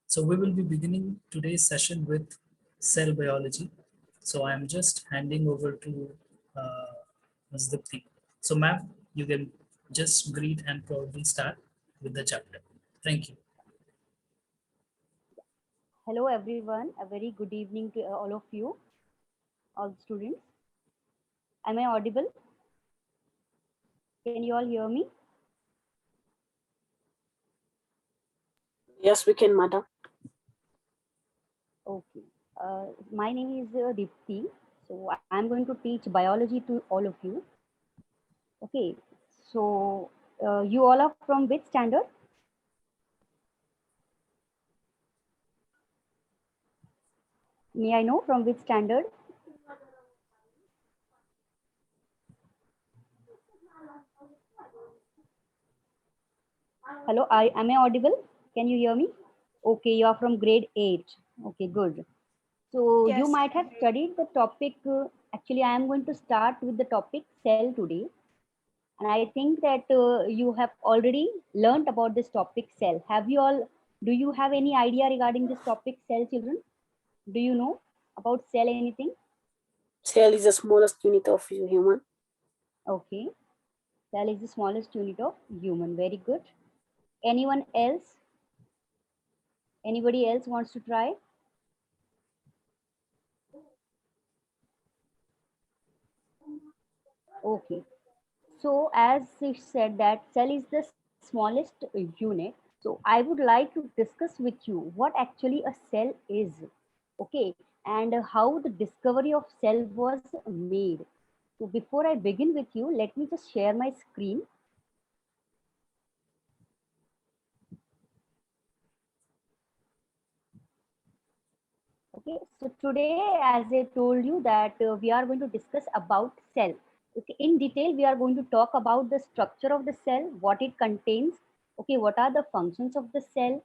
So we will be beginning today's session with cell biology. So I'm just handing over to Ms. Dipti. So ma'am, you can just greet and probably start with the chapter. Thank you. Hello everyone, a very good evening to all of you, all the students. Am I audible? Can you all hear me? Yes, we can, madam. Okay. My name is Dipti. So I'm going to teach biology to all of you. Okay. So you all are from which standard? May I know from which standard? Hello, am I audible? Can you hear me? Okay, you are from grade 8. Okay, good. So you Yes. might have studied the topic. Actually, I am going to start with the topic cell today. And I think that you have already learned about this topic cell. Do you have any idea regarding this topic cell, children? Do you know about cell anything? Cell is the smallest unit of human. Okay. Cell is the smallest unit of human. Very good. Anyone else? Anybody else wants to try? Okay. So as it said that cell is the smallest unit. So I would like to discuss with you what actually a cell is. Okay. And how the discovery of cell was made. So before I begin with you, let me just share my screen. Okay. So today, as I told you that we are going to discuss about cell. Okay. In detail, we are going to talk about the structure of the cell, what it contains. Okay. What are the functions of the cell?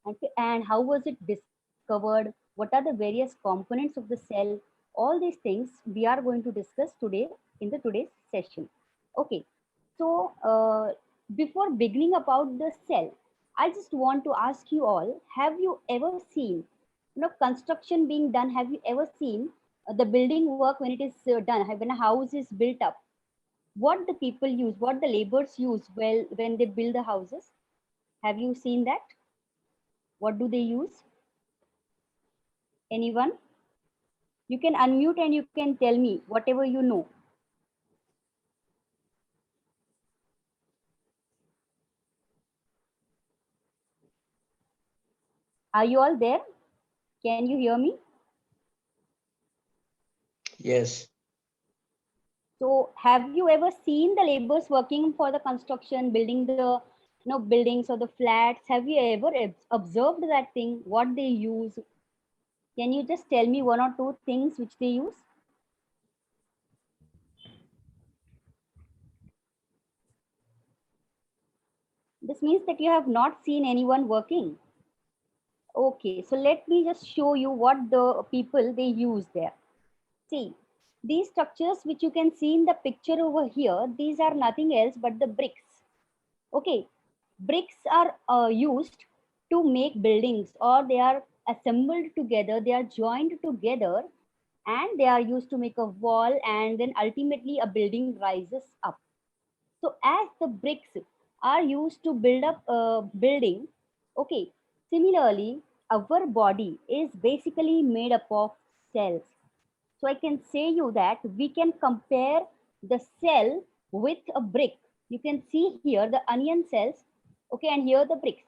Okay, and how was it discovered? What are the various components of the cell? All these things we are going to discuss today in the today's session. Okay, so before beginning about the cell, I just want to ask you all: have you ever seen, construction being done? Have you ever seen the building work when it is done? When a house is built up, what the people use, what the laborers use, well, when they build the houses? Have you seen that? What do they use? Anyone? You can unmute and you can tell me whatever you know. Are you all there? Can you hear me? Yes. So have you ever seen the laborers working for the construction, building the buildings or the flats? Have you ever observed that thing? What they use? Can you just tell me one or two things which they use? This means that you have not seen anyone working. Okay, so let me just show you what the people they use there. See, these structures which you can see in the picture over here, these are nothing else but the bricks. Okay, bricks are used to make buildings, or they are assembled together, they are joined together, and they are used to make a wall, and then ultimately a building rises up. So as the bricks are used to build up a building, okay, similarly, our body is basically made up of cells. So I can say you that we can compare the cell with a brick. You can see here the onion cells, okay, and here the bricks.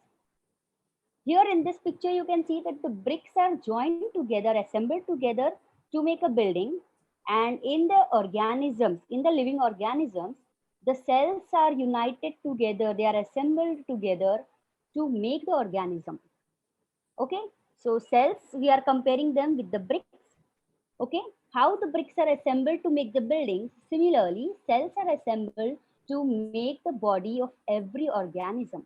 Here in this picture, you can see that the bricks are joined together, assembled together to make a building. And in the organisms, in the living organisms, the cells are united together, they are assembled together to make the organism. Okay, so cells, we are comparing them with the bricks. Okay, how the bricks are assembled to make the buildings. Similarly, cells are assembled to make the body of every organism.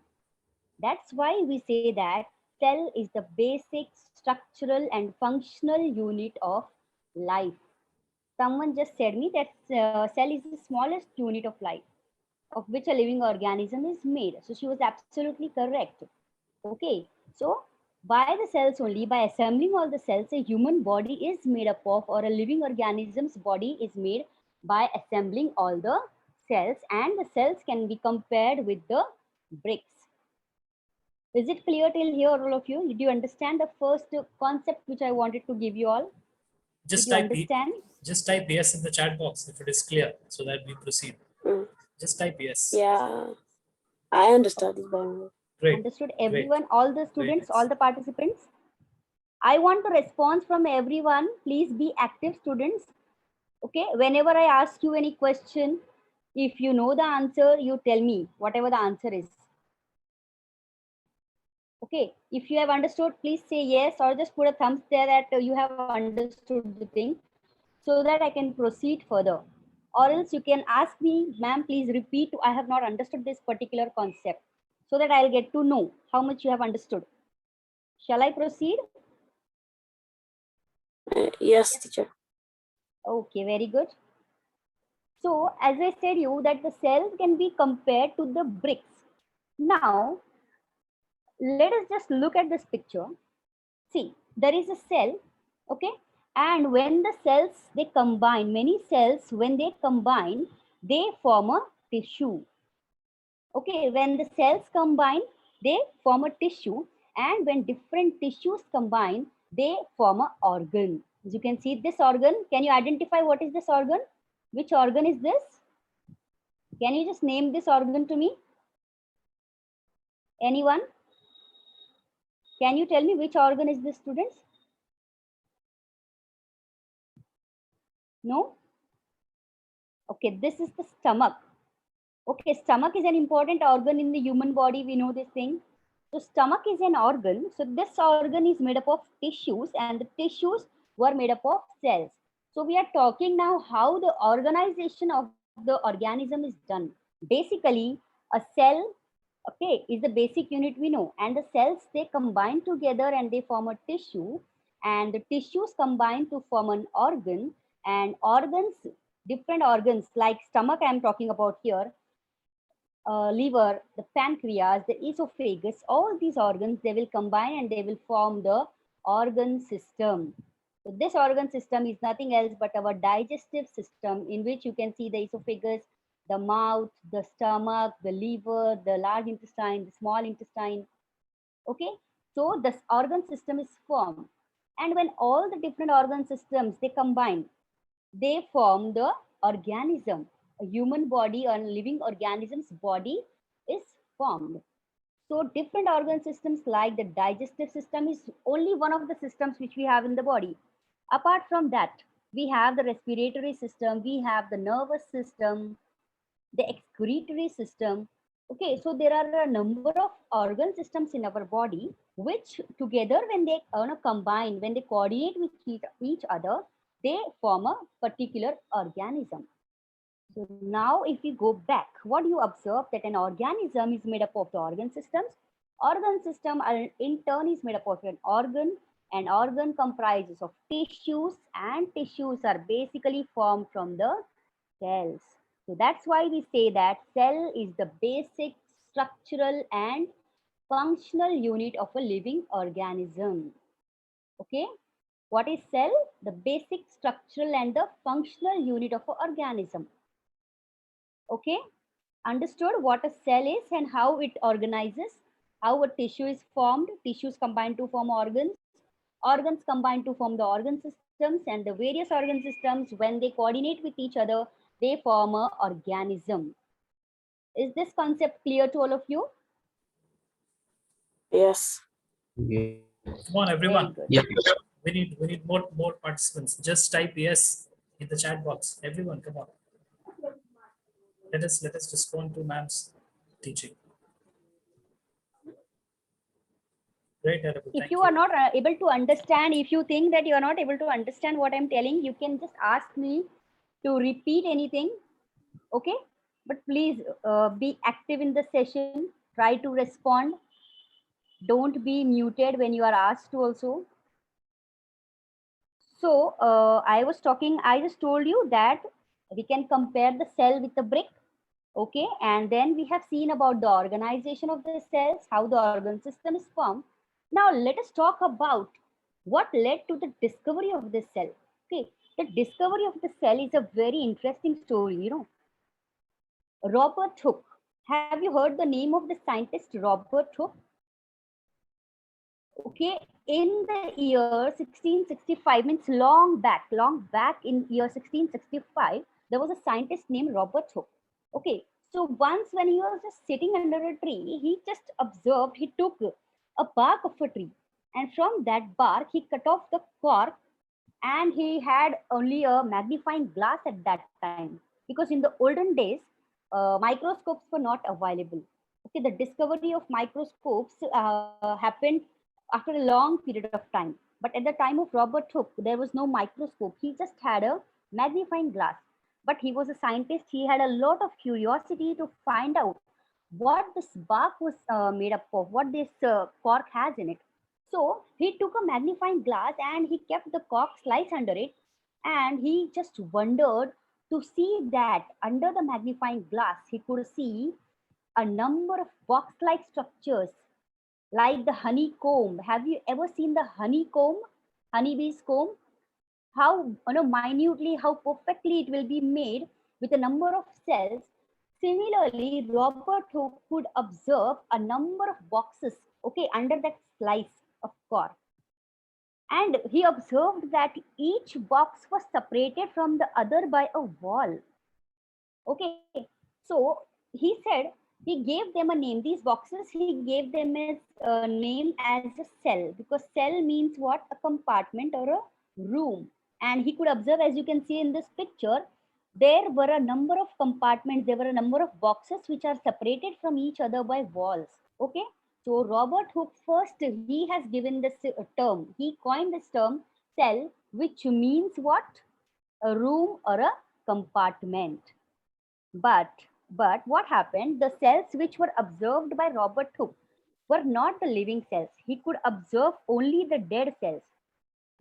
That's why we say that cell is the basic structural and functional unit of life. Someone just said me that cell is the smallest unit of life. of which a living organism is made. So she was absolutely correct. Okay, so by the cells only, by assembling all the cells, a human body is made up of, or a living organism's body is made by assembling all the cells, and the cells can be compared with the bricks. Is it clear till here, all of you? Did you understand the first concept which I wanted to give you all? Did Just you type understand? just type yes in the chat box if it is clear, so that we proceed. Mm. Just type yes. Yeah, I understand this very well. Great. Understood, Great. everyone, all the students, nice. all the participants? I want a response from everyone. Please be active, students. Okay, whenever I ask you any question, if you know the answer, you tell me whatever the answer is. Okay, if you have understood, please say yes, or just put a thumbs there that you have understood the thing, so that I can proceed further. Or else you can ask me, ma'am, please repeat, I have not understood this particular concept, so that I'll get to know how much you have understood. Shall I proceed? Yes, teacher. Okay, very good. So as I said you that the cells can be compared to the bricks. Now, let us just look at this picture. See, there is a cell, okay? And when the cells, they combine, many cells, when they combine, they form a tissue. Okay, when the cells combine, they form a tissue. And when different tissues combine, they form an organ. As you can see this organ, can you identify what is this organ? Which organ is this? Can you just name this organ to me? Anyone? Can you tell me which organ is this, students? No? Okay, this is the stomach. Okay, stomach is an important organ in the human body. We know this thing. So stomach is an organ. So this organ is made up of tissues, and the tissues were made up of cells. So we are talking now how the organization of the organism is done. Basically, a cell, okay, is the basic unit we know, and the cells, they combine together and they form a tissue, and the tissues combine to form an organ, and organs, different organs like stomach I'm talking about here, liver, the pancreas, the esophagus, all these organs, they will combine and they will form the organ system. So this organ system is nothing else but our digestive system, in which you can see the esophagus, the mouth, the stomach, the liver, the large intestine, the small intestine. Okay, so this organ system is formed. And when all the different organ systems, they combine, they form the organism. A human body or a living organism's body is formed. So different organ systems like the digestive system is only one of the systems which we have in the body. Apart from that, we have the respiratory system, we have the nervous system, the excretory system. Okay, so there are a number of organ systems in our body which together, when they combine, when they coordinate with each other, they form a particular organism. So now if we go back, what do you observe? That an organism is made up of the organ systems. Organ system in turn is made up of an organ, and organ comprises of tissues, and tissues are basically formed from the cells. So that's why we say that cell is the basic structural and functional unit of a living organism. Okay, what is cell? The basic structural and the functional unit of an organism. Okay, understood what a cell is and how it organizes, how a tissue is formed, tissues combine to form organs, organs combine to form the organ systems, and the various organ systems, when they coordinate with each other, they form a organism. Is this concept clear to all of you? Yes. Come on, Very everyone. good. Yeah. We need more participants. Just type yes in the chat box. Everyone, come on. Let us respond to ma'am's teaching. Great, Arabul. If Thank you you. are not able to understand, if you think that you are not able to understand what I'm telling, you can just ask me to repeat anything. Okay, but please be active in the session, try to respond, don't be muted when you are asked to also. So I was talking, I just told you that we can compare the cell with the brick. Okay, and then we have seen about the organization of the cells, how the organ system is formed. Now let us talk about what led to the discovery of this cell. Okay, the discovery of the cell is a very interesting story, you know. Robert Hooke. Have you heard the name of the scientist Robert Hooke? Okay, in the year 1665, means long back in year 1665, there was a scientist named Robert Hooke. Okay, so once when he was just sitting under a tree, he just observed, he took a bark of a tree, and from that bark, he cut off the cork, and he had only a magnifying glass at that time, because in the olden days, microscopes were not available. Okay, the discovery of microscopes happened after a long period of time. But at the time of Robert Hooke, there was no microscope. He just had a magnifying glass. But he was a scientist. He had a lot of curiosity to find out what this bark was made up of, what this cork has in it. So he took a magnifying glass and he kept the cork slice under it, and he just wondered to see that under the magnifying glass he could see a number of box-like structures like the honeycomb. Have you ever seen the honeycomb, honeybee's comb? How, you know, minutely, how perfectly it will be made with a number of cells. Similarly, Robert Hooke could observe a number of boxes, okay, under that slice of cork. And he observed that each box was separated from the other by a wall. Okay, so he said he gave them a name. These boxes he gave them as a name as a cell, because cell means what? A compartment or a room. And he could observe, as you can see in this picture, there were a number of compartments, there were a number of boxes which are separated from each other by walls. Okay, so Robert Hooke first he has given this term. He coined this term cell, which means what? A room or a compartment. But but what happened? The cells which were observed by Robert Hooke were not the living cells. He could observe only the dead cells.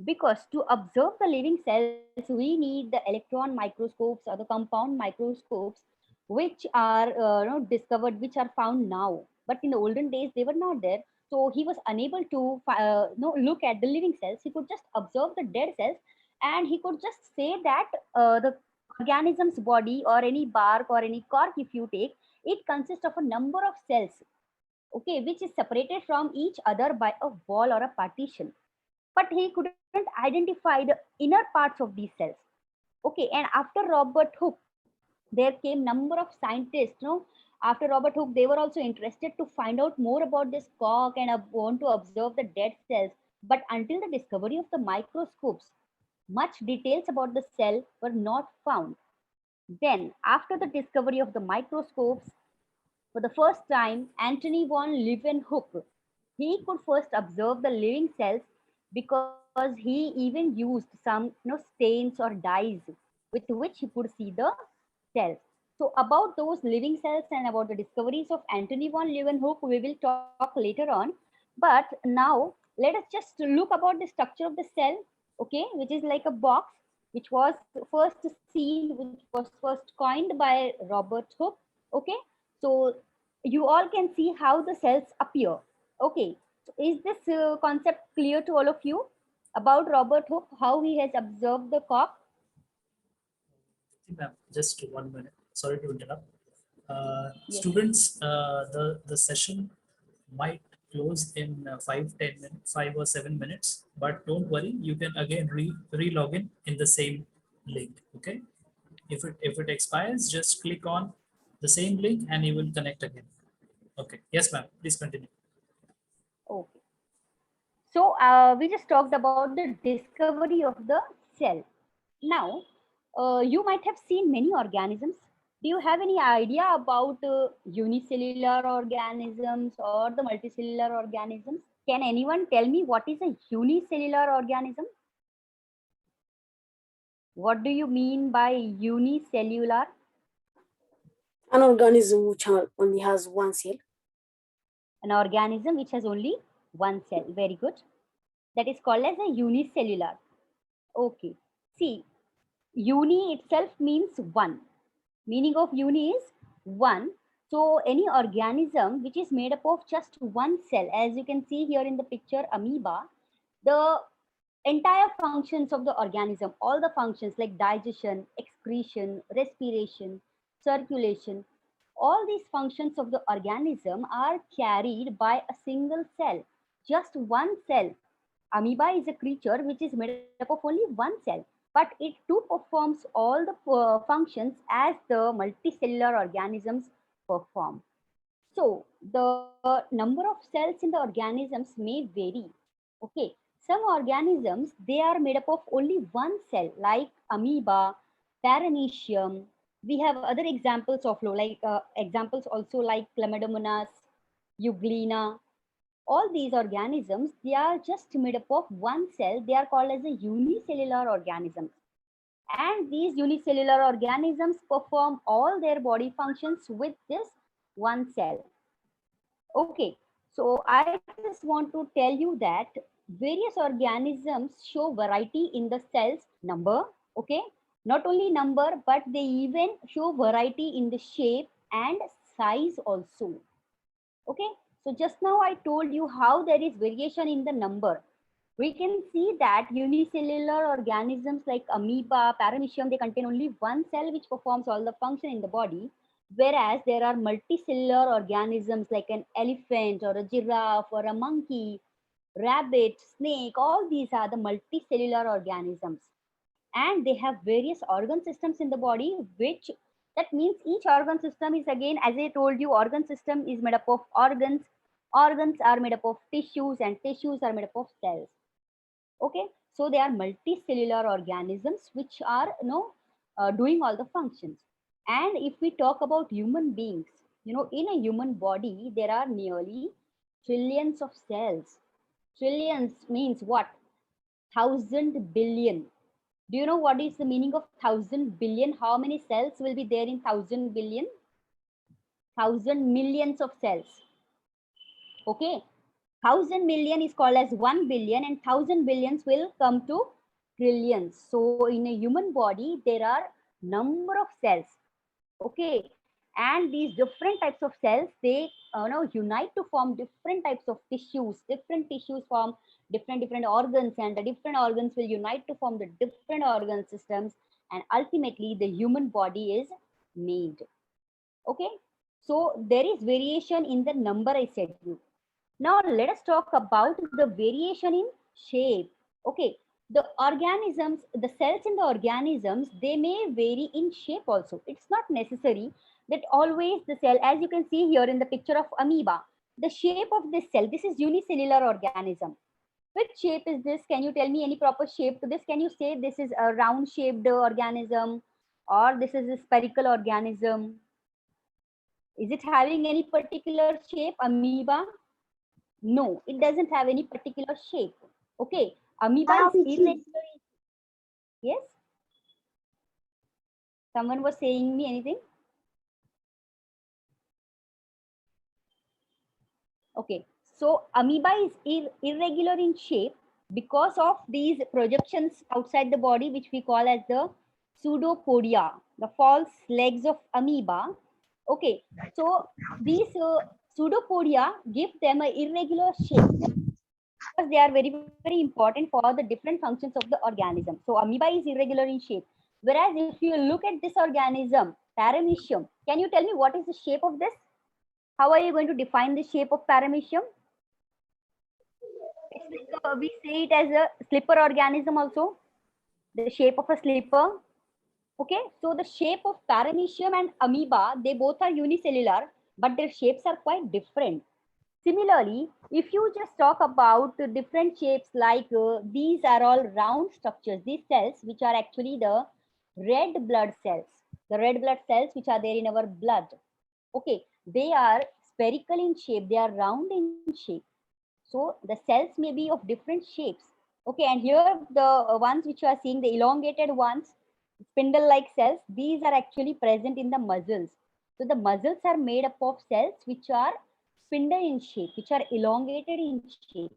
Because to observe the living cells, we need the electron microscopes or the compound microscopes, which are discovered, which are found now. But in the olden days, they were not there. So he was unable to look at the living cells. He could just observe the dead cells, and he could just say that the organism's body or any bark or any cork, if you take, it consists of a number of cells, okay, which is separated from each other by a wall or a partition. But he couldn't identify the inner parts of these cells. Okay, and after Robert Hooke, there came number of scientists. After Robert Hooke, they were also interested to find out more about this cork and want to observe the dead cells. But until the discovery of the microscopes, much details about the cell were not found. Then, after the discovery of the microscopes, for the first time, Antony von Leeuwenhoek, he could first observe the living cells, because he even used some stains or dyes with which he could see the cells. So about those living cells and about the discoveries of Antony von Leeuwenhoek, we will talk later on. But now let us just look about the structure of the cell, okay, which is like a box, which was first seen, which was first coined by Robert Hooke. Okay, so you all can see how the cells appear. Okay, so is this concept clear to all of you about Robert Hooke, how he has observed the cock? Ma'am, just 1 minute. Sorry to interrupt. Yes. Students, the session might close in 5 or 7 minutes, but don't worry, you can again re-log in the same link. Okay, if it expires, just click on the same link and you will connect again. Okay, yes ma'am, please continue. Okay. So we just talked about the discovery of the cell. Now, you might have seen many organisms. Do you have any idea about unicellular organisms or the multicellular organisms? Can anyone tell me what is a unicellular organism? What do you mean by unicellular? An organism which only has one cell. An organism which has only one cell. Very good. That is called as a unicellular. Okay. See, uni itself means one. Meaning of uni is 1. So any organism which is made up of just one cell, as you can see here in the picture, amoeba, the entire functions of the organism, all the functions like digestion, excretion, respiration, circulation, all these functions of the organism are carried by a single cell, just one cell. Amoeba is a creature which is made up of only one cell, but it too performs all the functions as the multicellular organisms perform. So the number of cells in the organisms may vary. Okay, some organisms, they are made up of only one cell, like amoeba, paramecium. We have other examples of examples also like chlamydomonas, euglena. All these organisms, they are just made up of one cell. They are called as a unicellular organisms. And these unicellular organisms perform all their body functions with this one cell. Okay, so I just want to tell you that various organisms show variety in the cells number. Okay, not only number, but they even show variety in the shape and size also. Okay, so just now I told you how there is variation in the number. We can see that unicellular organisms like amoeba, paramecium, they contain only one cell which performs all the function in the body. Whereas there are multicellular organisms like an elephant or a giraffe or a monkey, rabbit, snake, all these are the multicellular organisms. And they have various organ systems in the body, which that means each organ system is, again, as I told you, organ system is made up of organs. Organs are made up of tissues and tissues are made up of cells. Okay, so they are multicellular organisms which are doing all the functions. And if we talk about human beings, in a human body there are nearly trillions of cells. Trillions means what? 1,000 billion. Do you know what is the meaning of 1,000 billion? How many cells will be there in 1,000 billion? 1,000 millions of cells. Okay, 1,000 million is called as 1 billion, and 1,000 billions will come to trillions. So in a human body, there are number of cells. Okay, and these different types of cells, they unite to form different types of tissues. Different tissues form different organs, and the different organs will unite to form the different organ systems, and ultimately the human body is made. Okay, so there is variation in the number, I said you. Now let us talk about the variation in shape. Okay, the organisms, the cells in the organisms, they may vary in shape also. It's not necessary that always the cell, as you can see here in the picture of amoeba, the shape of this cell, this is unicellular organism. Which shape is this? Can you tell me any proper shape to this? Can you say this is a round shaped organism or this is a spherical organism? Is it having any particular shape, amoeba? No, it doesn't have any particular shape. Okay, amoeba is irregular. Yes, someone was saying me anything. Okay, so amoeba is irregular in shape because of these projections outside the body, which we call as the pseudopodia, the false legs of amoeba. Okay, so these pseudopodia give them an irregular shape because they are very important for the different functions of the organism. So amoeba is irregular in shape. Whereas if you look at this organism, paramecium, can you tell me what is the shape of this? How are you going to define the shape of paramecium? It's like we say it as a slipper organism also, the shape of a slipper. Okay, so the shape of paramecium and amoeba, they both are unicellular, but their shapes are quite different. Similarly, if you just talk about the different shapes, like these are all round structures, these cells, which are actually the red blood cells, the red blood cells which are there in our blood. Okay, they are spherical in shape, they are round in shape. So the cells may be of different shapes. Okay, and here the ones which you are seeing, the elongated ones, spindle-like cells, these are actually present in the muscles. So the muscles are made up of cells which are spindle in shape, which are elongated in shape.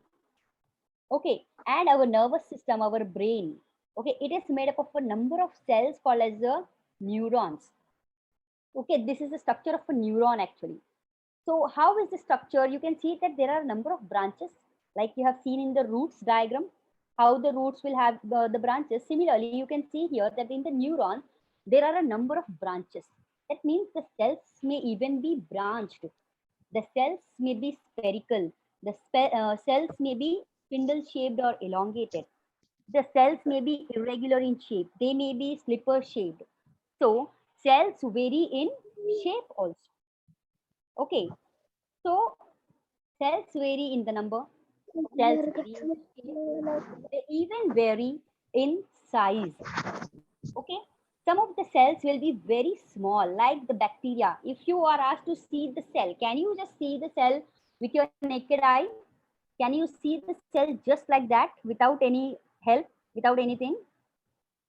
Okay, and our nervous system, our brain, okay, it is made up of a number of cells called as the neurons. Okay, this is the structure of a neuron actually. So how is the structure? You can see that there are a number of branches, like you have seen in the roots diagram, how the roots will have the branches. Similarly, you can see here that in the neuron, there are a number of branches. That means the cells may even be branched. The cells may be spherical. The cells may be spindle shaped or elongated. The cells may be irregular in shape. They may be slipper shaped. So cells vary in shape also. Okay. So cells vary in the number, cells vary in the shape, they even vary in size. Okay. Some of the cells will be very small, like the bacteria. If you are asked to see the cell, can you just see the cell with your naked eye? Can you see the cell just like that without any help, without anything?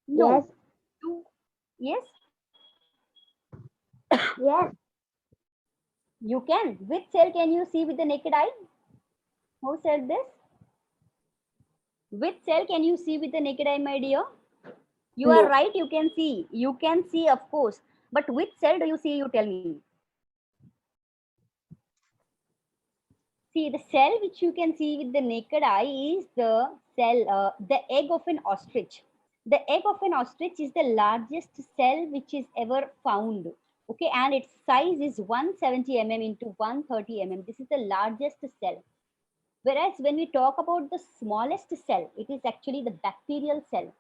No. Yes. You, yes, Yes. you can. Which cell can you see with the naked eye? Who said this? Which cell can you see with the naked eye, my dear? You are No. right, you can see. You can see, of course. But which cell do you see? You tell me. See, the cell which you can see with the naked eye is the cell, the egg of an ostrich. The egg of an ostrich is the largest cell which is ever found. Okay, and its size is 170 mm into 130 mm. This is the largest cell. Whereas when we talk about the smallest cell, it is actually the bacterial cell.